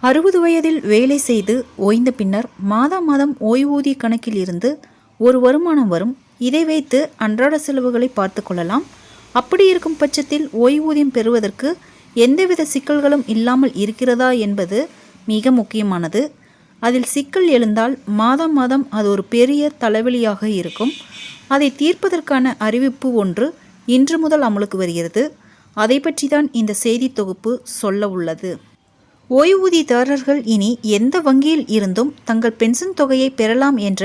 60 வயதில் வேலை செய்து ஓய்ந்த பின்னர் மாதம் ஓய்வூதிய கணக்கில் இருந்து ஒரு வருமானம் வரும். இதை வைத்து அன்றாட செலவுகளை பார்த்து கொள்ளலாம். அப்படி இருக்கும் பட்சத்தில் ஓய்வூதியம் பெறுவதற்கு எந்தவித சிக்கல்களும் இல்லாமல் இருக்கிறதா என்பது மிக முக்கியமானது. அதில் சிக்கல் எழுந்தால் மாதம் அது ஒரு பெரிய தலைவலியாக இருக்கும். அதை தீர்ப்பதற்கான அறிவிப்பு ஒன்று இன்று முதல் அமலுக்கு வருகிறது. அதை பற்றி தான் இந்த செய்தி தொகுப்பு சொல்ல உள்ளது. ஓய்வூதியதாரர்கள் இனி எந்த வங்கியில் இருந்தும் தங்கள் பென்ஷன் தொகையை பெறலாம் என்ற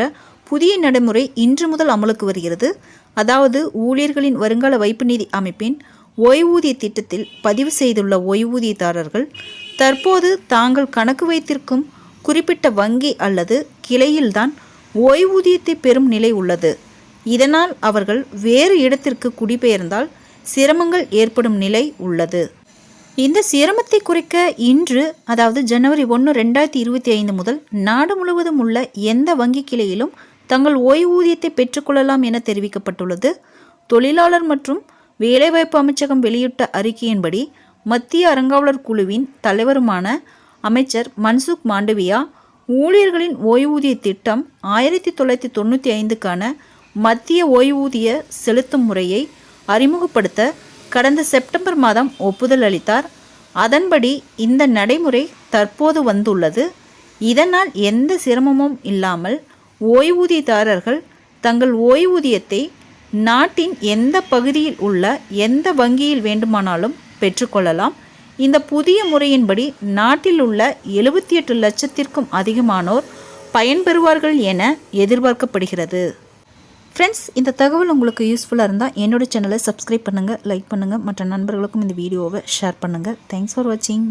புதிய நடைமுறை இன்று முதல் அமலுக்கு வருகிறது. அதாவது ஊழியர்களின் வருங்கால வைப்பு நிதி அமைப்பின் ஓய்வூதிய திட்டத்தில் பதிவு செய்துள்ள ஓய்வூதியதாரர்கள் தற்போது தாங்கள் கணக்கு வைத்திருக்கும் குறிப்பிட்ட வங்கி அல்லது கிளையில்தான் ஓய்வூதியத்தை பெறும் நிலை உள்ளது. இதனால் அவர்கள் வேறு இடத்திற்கு குடிபெயர்ந்தால் சிரமங்கள் ஏற்படும் நிலை உள்ளது. இந்த சிரமத்தை குறைக்க இன்று அதாவது ஜனவரி 1, 2025 முதல் நாடு முழுவதும் உள்ள எந்த வங்கி கிளையிலும் தங்கள் ஓய்வூதியத்தை பெற்றுக்கொள்ளலாம் என தெரிவிக்கப்பட்டுள்ளது. தொழிலாளர் மற்றும் வேலைவாய்ப்பு அமைச்சகம் வெளியிட்ட அறிக்கையின்படி மத்திய அறங்காவலர் குழுவின் தலைவருமான அமைச்சர் மன்சுக் மாண்டவியா ஊழியர்களின் ஓய்வூதிய திட்டம் 1995க்கான மத்திய ஓய்வூதிய செலுத்தும் முறையை அறிமுகப்படுத்த கடந்த செப்டம்பர் மாதம் ஒப்புதல் அளித்தார். அதன்படி இந்த நடைமுறை தற்போது வந்துள்ளது. இதனால் எந்த சிரமமும் இல்லாமல் ஓய்வூதியதாரர்கள் தங்கள் ஓய்வூதியத்தை நாட்டின் எந்த பகுதியில் உள்ள எந்த வங்கியில் வேண்டுமானாலும் பெற்றுக்கொள்ளலாம். இந்த புதிய முறையின்படி நாட்டில் உள்ள 78 லட்சத்திற்கும் அதிகமானோர் பயன்பெறுவார்கள் என எதிர்பார்க்கப்படுகிறது. ஃப்ரெண்ட்ஸ், இந்த தகவல் உங்களுக்கு யூஸ்ஃபுல்லாக இருந்தால் என்னோட சேனலை சப்ஸ்கிரைப் பண்ணுங்கள், லைக் பண்ணுங்கள், மற்ற நண்பர்களுக்கும் இந்த வீடியோவை ஷேர் பண்ணுங்கள். தேங்க்ஸ் ஃபார் வாட்சிங்.